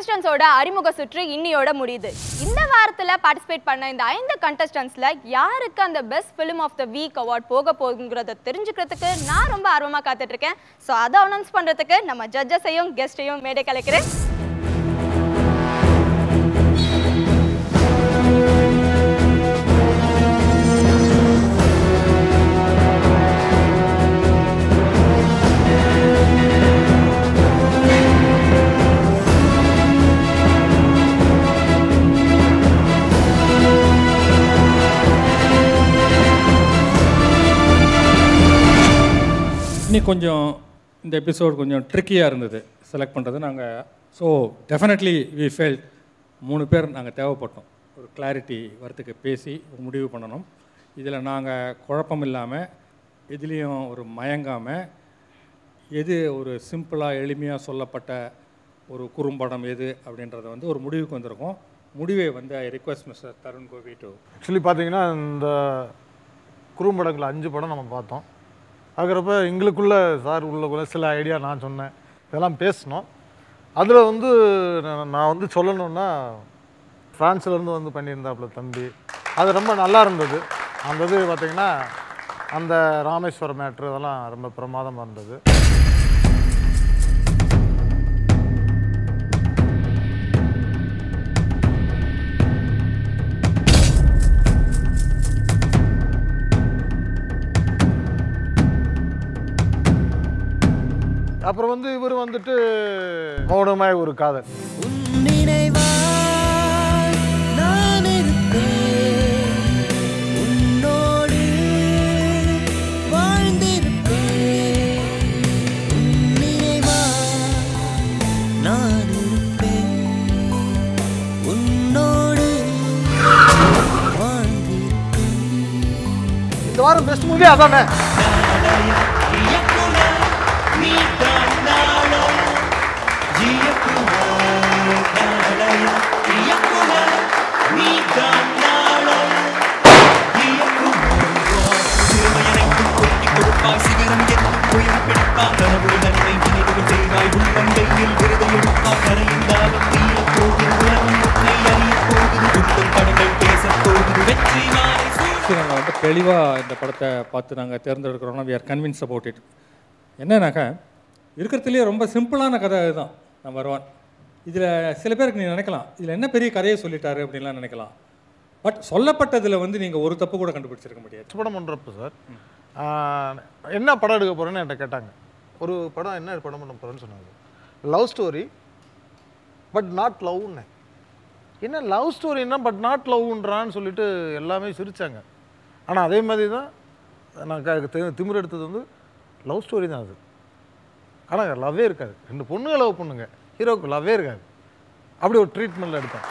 கண்டஸ்டன்ஸோட அறிமுக சுற்று இன்னியோட முடியுது. இந்த வாரத்துல பார்ட்டிசிபேட் பண்ண இந்த 5 கண்டஸ்டன்ட்ஸ்ல யாருக்கு அந்த best film of the week award போக போகுங்கிறத தெரிஞ்சுக்கிறதுக்கு நான் ரொம்ப ஆர்வமா காத்துட்டு இருக்கேன். ஸோ அதை அனௌன்ஸ் பண்றதுக்கு நம்ம ஜட்ஜஸையும் கெஸ்டையும் மேடை கலைக்கிறேன். இன்னைக்கு கொஞ்சம் இந்த எபிசோட் கொஞ்சம் ட்ரிக்கியாக இருந்தது செலக்ட் பண்ணுறது. நாங்கள் ஸோ டெஃபினெட்லி வி ஃபெல்ட் 3 பேர் நாங்கள் தேவைப்பட்டோம். ஒரு கிளாரிட்டி வரத்துக்கு பேசி முடிவு பண்ணணும். இதில் நாங்கள் குழப்பம் இல்லாமல் எதுலேயும் ஒரு மயங்காமல் எது ஒரு சிம்பிளாக எளிமையாக சொல்லப்பட்ட ஒரு குறும்படம் எது அப்படின்றத வந்து ஒரு முடிவுக்கு வந்திருக்கோம். முடிவை வந்து I request mister Tarun Gopi to. Actually பார்த்தீங்கன்னா இந்த குறும்படங்கள் 5 படம் நம்ம பார்த்தோம். ஆகிறப்ப எங்களுக்குள்ள சார் உள்ளக்குள்ள சில ஐடியா நான் சொன்னேன், இதெல்லாம் பேசினோம். அதில் வந்து நான் வந்து சொல்லணுன்னா ஃப்ரான்ஸ்லேருந்து வந்து பண்ணியிருந்தாப்புல தம்பி, அது ரொம்ப நல்லா இருந்தது. அந்த இது பார்த்திங்கன்னா அந்த ராமேஸ்வரம் மேட்ரு அதெல்லாம் ரொம்ப பிரமாதமாக இருந்தது. அப்புறம் வந்து இவர் வந்துட்டு மௌனமாய் ஒரு காதல். இந்த வாரம் பெஸ்ட் மூவி அதானே. நாங்கள் வந்து தெளிவாக இந்த படத்தை பார்த்து நாங்கள் தேர்ந்தெடுக்கிறோம்னா we are convince about it. என்னன்னாக்கா இருக்கிறதுலேயே ரொம்ப சிம்பிளான கதை இதுதான். நான் வருவான் இதில் சில பேருக்கு நீங்கள் நினைக்கலாம் இதில் என்ன பெரிய கதையை சொல்லிட்டாரு அப்படின்லாம் நினைக்கலாம். பட் சொல்லப்பட்டதில் வந்து நீங்கள் ஒரு தப்பு கூட கண்டுபிடிச்சிருக்க முடியாது. படம் பண்ணுறப்ப சார் என்ன படம் எடுக்க போகிறேன்னு என்கிட்ட கேட்டாங்க. ஒரு படம் என்ன படம் பண்ண போகிறேன்னு சொன்னாங்க. லவ் ஸ்டோரி பட் நாட் லவ்னு. என்ன லவ் ஸ்டோரின்னா பட் நாட் லவ்ன்றான்னு சொல்லிட்டு எல்லாமே சிரித்தாங்க. ஆனால் அதே மாதிரி தான் நான் திமிர் எடுத்தது வந்து லவ் ஸ்டோரி தான் அது. ஆனால் லவ்வே இருக்காது. 2 பொண்ணுங்க லவ் பண்ணுங்க, ஹீரோவுக்கு லவ்வே இருக்காது. அப்படி ஒரு ட்ரீட்மெண்ட்டில் எடுத்தேன்.